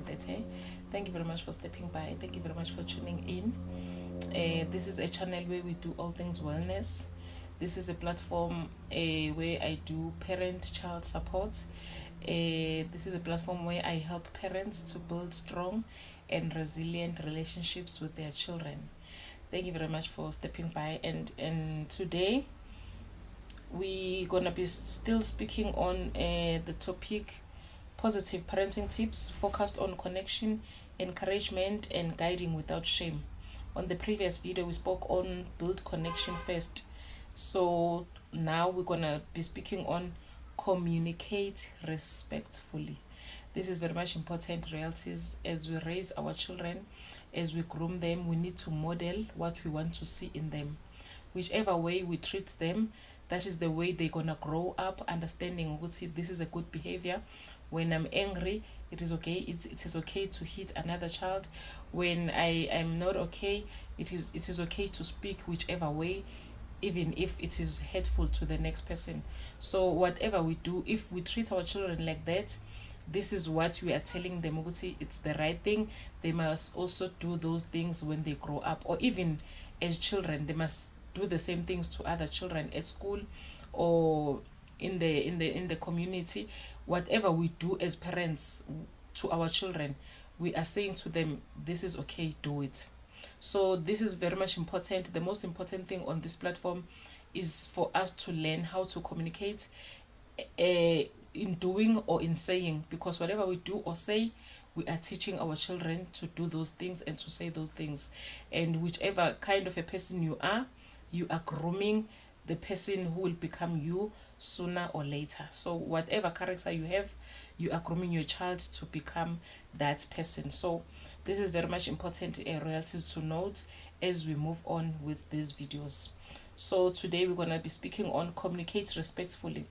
that. Thank you very much for stepping by. Thank you very much for tuning in. This is a channel where we do all things wellness. This is a platform where I do parent-child support. This is a platform where I help parents to build strong and resilient relationships with their children. Thank you very much for stepping by. And today we're gonna be still speaking on the topic positive parenting tips focused on connection, encouragement, and guiding without shame. On the previous video we spoke on build connection first, so now we're gonna be speaking on communicate respectfully. This is very much important, Royalties. As we raise our children, as we groom them, we need to model what we want to see in them. Whichever way we treat them, that is the way they're gonna grow up understanding this is a good behavior. When I'm angry, it is okay. It is okay to hit another child. When I am not okay, it is okay to speak whichever way, even if it is hurtful to the next person. So whatever we do, if we treat our children like that, this is what we are telling them. It's the right thing. They must also do those things when they grow up, or even as children, they must do the same things to other children at school or in the community. Whatever we do as parents to our children, we are saying to them, this is okay, do it. So this is very much important. The most important thing on this platform is for us to learn how to communicate in doing or in saying, because whatever we do or say, we are teaching our children to do those things and to say those things. And whichever kind of a person you are grooming the person who will become you sooner or later. So whatever character you have, you are grooming your child to become that person. So this is very much important, Royalties, to note as we move on with these videos. So today we're going to be speaking on communicate respectfully.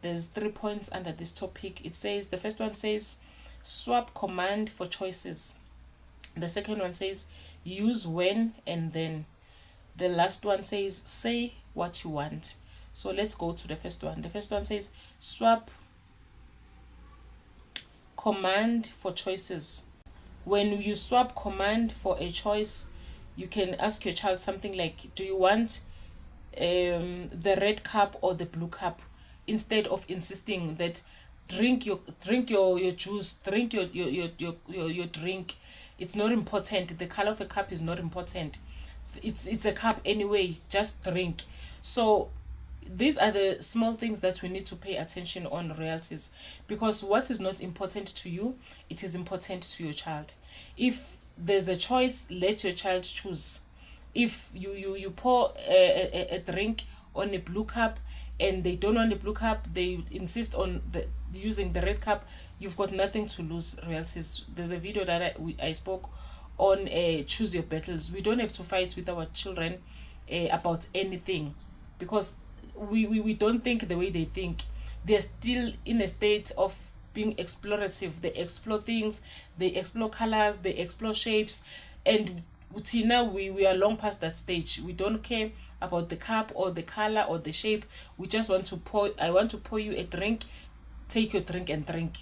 There's 3 points under this topic. It says, the first one says swap command for choices. The second one says use when and then. The last one says say what you want. So let's go to the first one. The first one says swap command for choices. When you swap command for a choice, you can ask your child something like, do you want the red cup or the blue cup? Instead of insisting that drink your juice, drink your drink. It's not important. The color of a cup is not important. It's a cup anyway, just drink. So these are the small things that we need to pay attention on, Royalties, because what is not important to you, it is important to your child. If there's a choice, let your child choose. If you pour a drink on a blue cup and they don't want the blue cup, they insist on using the red cup, you've got nothing to lose, Royalties. There's a video that I spoke on choose your battles. We don't have to fight with our children about anything, because we don't think the way they think. They're still in a state of being explorative. They explore things, they explore colors, they explore shapes, and now we are long past that stage. We don't care about the cup or the color or the shape. We just want to I want to pour you a drink, take your drink and drink,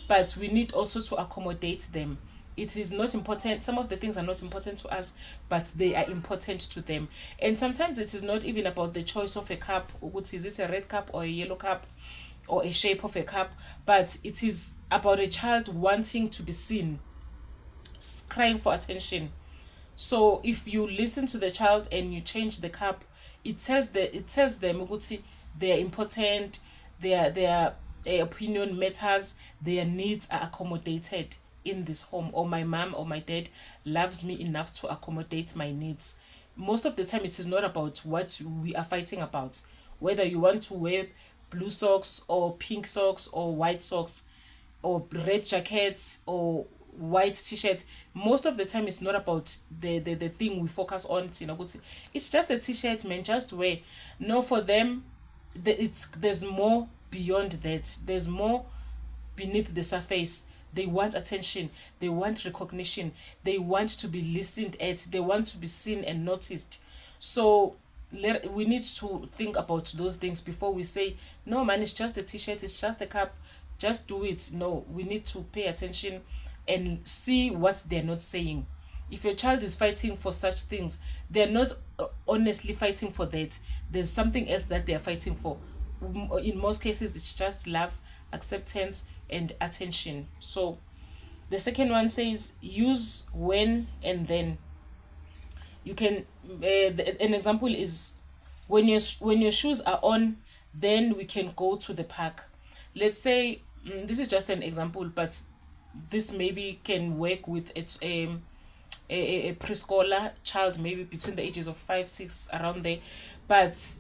but we need also to accommodate them. It is not important. Some of the things are not important to us, but they are important to them. And sometimes it is not even about the choice of a cup. Is this a red cup or a yellow cup or a shape of a cup? But it is about a child wanting to be seen, crying for attention. So if you listen to the child and you change the cup, it tells them they are important, their opinion matters, their needs are accommodated in this home, or my mom or my dad loves me enough to accommodate my needs. Most of the time it is not about what we are fighting about, whether you want to wear blue socks or pink socks or white socks or red jackets or white t-shirt. Most of the time it's not about the thing we focus on. It's just a t-shirt, man, just wear. No, for them there's more beyond that. There's more beneath the surface. They want attention, they want recognition, they want to be listened at, they want to be seen and noticed. So we need to think about those things before we say, no man, it's just a t-shirt, it's just a cup, just do it. No, we need to pay attention and see what they're not saying. If your child is fighting for such things, they're not honestly fighting for that. There's something else that they're fighting for. In most cases, it's just love, acceptance, and attention. So the second one says use when and then. You can an example is when your shoes are on, then we can go to the park. Let's say this is just an example, but this maybe can work with its a preschooler child, maybe between the ages of 5 6, around there. But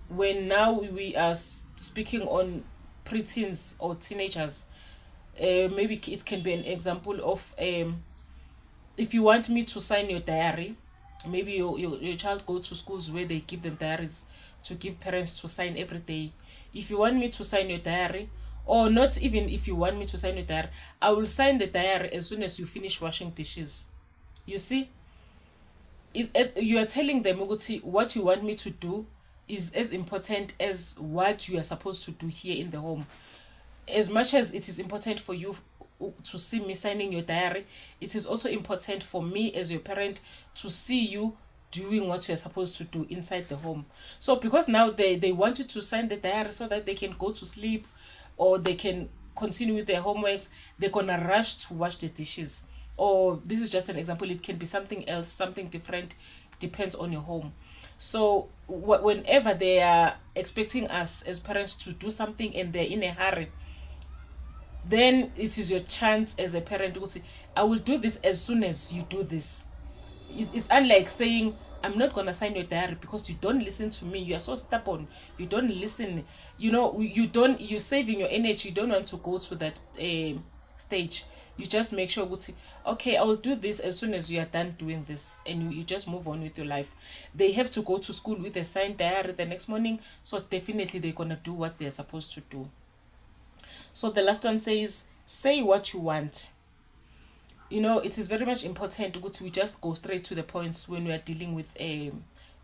when now we are speaking on preteens or teenagers, maybe it can be an example of if you want me to sign your diary. Maybe your child go to schools where they give them diaries to give parents to sign every day. If you want me to sign your diary, or not even if you want me to sign your diary, I will sign the diary as soon as you finish washing dishes. You see, you are telling them ukuthi what you want me to do is as important as what you are supposed to do here in the home. As much as it is important for you to see me signing your diary, it is also important for me as your parent to see you doing what you're supposed to do inside the home. So because now they want you to sign the diary so that they can go to sleep or they can continue with their homeworks, they're gonna rush to wash the dishes. Or this is just an example, it can be something else, something different, depends on your home. So whenever they are expecting us as parents to do something and they're in a hurry, then it is your chance as a parent to say, I will do this as soon as you do this. It's unlike saying, I'm not gonna sign your diary because you don't listen to me. You are so stubborn. You don't listen. You're saving your energy. You don't want to go to that stage. You just make sure, okay, I will do this as soon as you are done doing this, and you just move on with your life. They have to go to school with a signed diary the next morning, so definitely they're gonna do what they're supposed to do. So the last one says, say what you want. It is very much important that we just go straight to the points when we are dealing with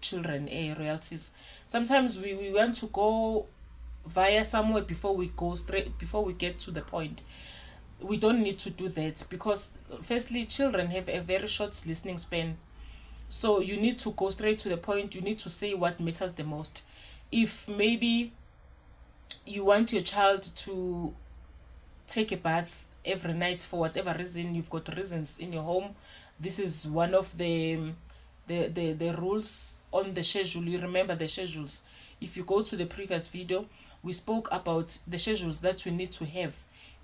children, royalties. Sometimes we want to go via somewhere before we get to the point. We don't need to do that because firstly, children have a very short listening span. So you need to go straight to the point. You need to say what matters the most. If maybe you want your child to take a bath every night for whatever reason, you've got reasons in your home, this is one of the rules on the schedule. You remember the schedules. If you go to the previous video, we spoke about the schedules that we need to have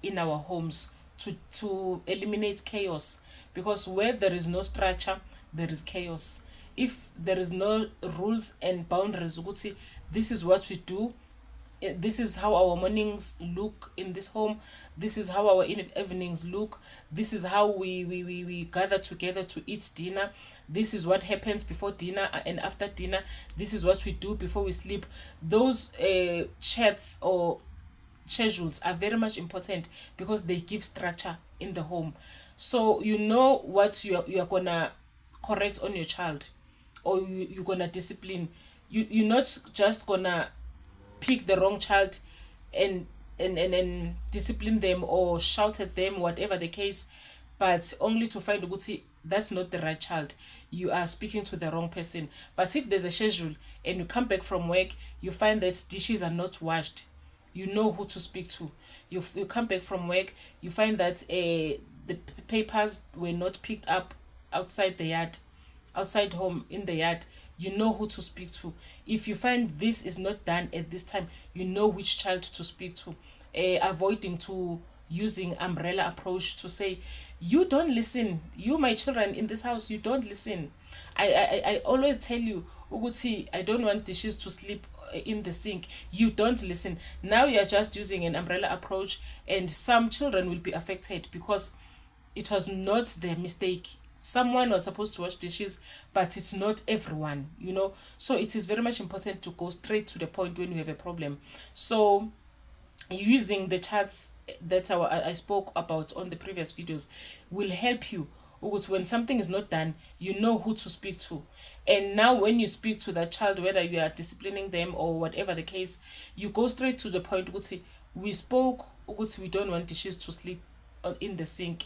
in our homes to eliminate chaos, because where there is no structure, there is chaos. If there is no rules and boundaries, this is what we do, this is how our mornings look in this home, this is how our evenings look, this is how we gather together to eat dinner, this is what happens before dinner and after dinner, this is what we do before we sleep. Those chats or schedules are very much important because they give structure in the home. So you know what you are gonna correct on your child, or you're gonna discipline. You're not just gonna pick the wrong child and discipline them or shout at them, whatever the case, but only to find that's not the right child. You are speaking to the wrong person. But if there's a schedule and you come back from work, you find that dishes are not washed, you know who to speak to. You come back from work, you find that the papers were not picked up outside the yard, outside home in the yard, you know who to speak to. If you find this is not done at this time, you know which child to speak to. Avoiding to using umbrella approach to say, you don't listen, you my children in this house, you don't listen. I always tell you, Uguti, I don't want dishes to sleep in the sink. You don't listen. Now you are just using an umbrella approach, and some children will be affected because it was not their mistake. Someone was supposed to wash dishes, but it's not everyone, So it is very much important to go straight to the point when you have a problem. So using the charts that I spoke about on the previous videos will help you. When something is not done, you know who to speak to. And now when you speak to that child, whether you are disciplining them or whatever the case, you go straight to the point. We spoke, we don't want dishes to sleep in the sink.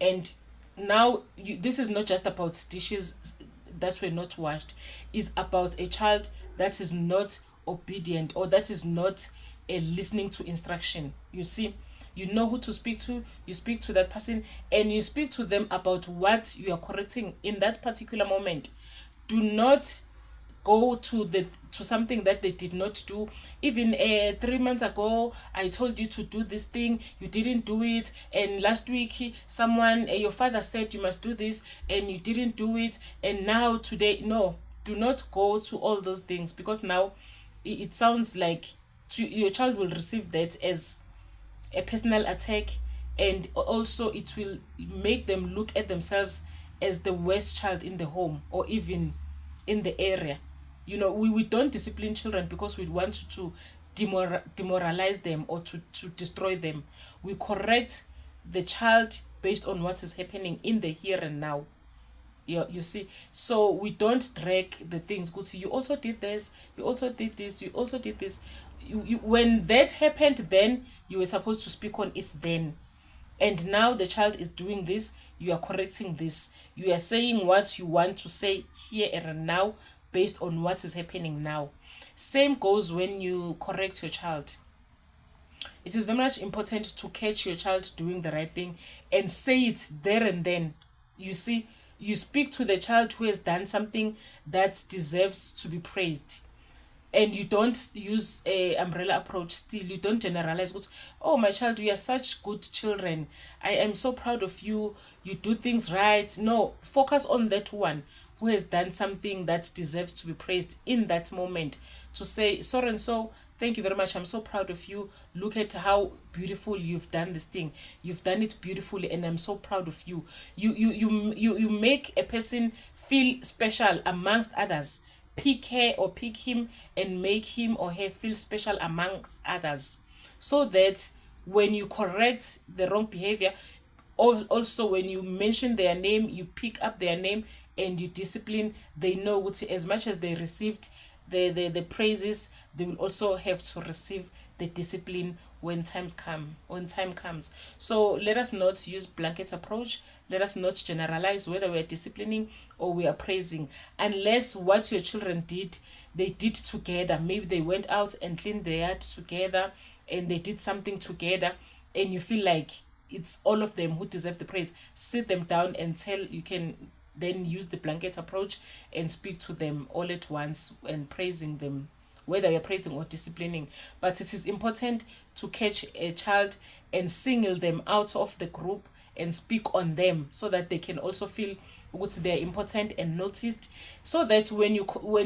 And now this is not just about dishes that were not washed. It's about a child that is not obedient, or that is not listening to instruction. You see, you know who to speak to, you speak to that person, and you speak to them about what you are correcting in that particular moment. Do not go to something that they did not do. Even 3 months ago I told you to do this thing, you didn't do it, and last week someone your father said you must do this and you didn't do it, and now today. No, do not go to all those things, because now it sounds like your child will receive that as a personal attack, and also it will make them look at themselves as the worst child in the home, or even in the area. We don't discipline children because we want to demoralize them or to destroy them. We correct the child based on what is happening in the here and now. You see, so we don't drag the things. Go to, you also did this, you also did this, you also did this. When that happened, then you were supposed to speak on it then. And now the child is doing this, you are correcting this, you are saying what you want to say here and now based on what is happening now. Same goes when you correct your child. It is very much important to catch your child doing the right thing and say it there and then. You see, you speak to the child who has done something that deserves to be praised, and you don't use a umbrella approach. Still, you don't generalize. Oh, my child, you are such good children, I am so proud of you, you do things right. No, focus on that one who has done something that deserves to be praised in that moment. To say, so and so, thank you very much, I'm so proud of you, look at how beautiful you've done this thing, you've done it beautifully, and I'm so proud of you. You make a person feel special amongst others. Pick her or pick him and make him or her feel special amongst others, so that when you correct the wrong behavior, also when you mention their name, you pick up their name and you discipline, they know what, as much as they received the praises, they will also have to receive the discipline when time comes. So let us not use blanket approach. Let us not generalize whether we are disciplining or we are praising, unless what your children did, they did together. Maybe they went out and cleaned their yard together, and they did something together, and you feel like it's all of them who deserve the praise. Sit them down and tell, you can then use the blanket approach and speak to them all at once and praising them, whether you're praising or disciplining. But it is important to catch a child and single them out of the group and speak on them, so that they can also feel what they're important and noticed, so that when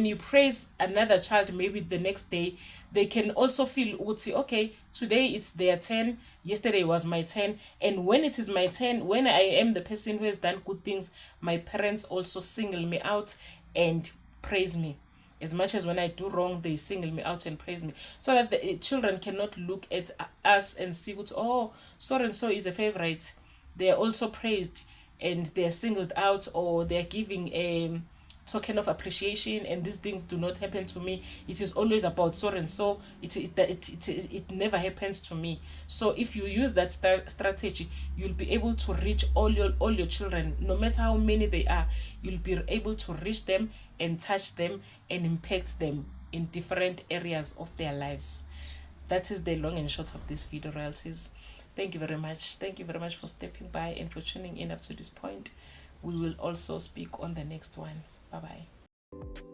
you praise another child, maybe the next day, they can also feel, okay, today it's their turn, yesterday was my turn, and when it is my turn, when I am the person who has done good things, my parents also single me out and praise me. As much as when I do wrong, they single me out and praise me, so that the children cannot look at us and see what, oh, so and so is a favorite. They are also praised and they are singled out, or they are giving a token of appreciation, and these things do not happen to me. It is always about so and so. It never happens to me. So if you use that strategy, you'll be able to reach all your children, no matter how many they are. You'll be able to reach them and touch them and impact them in different areas of their lives. That is the long and short of this video, Royalties. Thank you very much. Thank you very much for stepping by and for tuning in up to this point. We will also speak on the next one. Bye bye.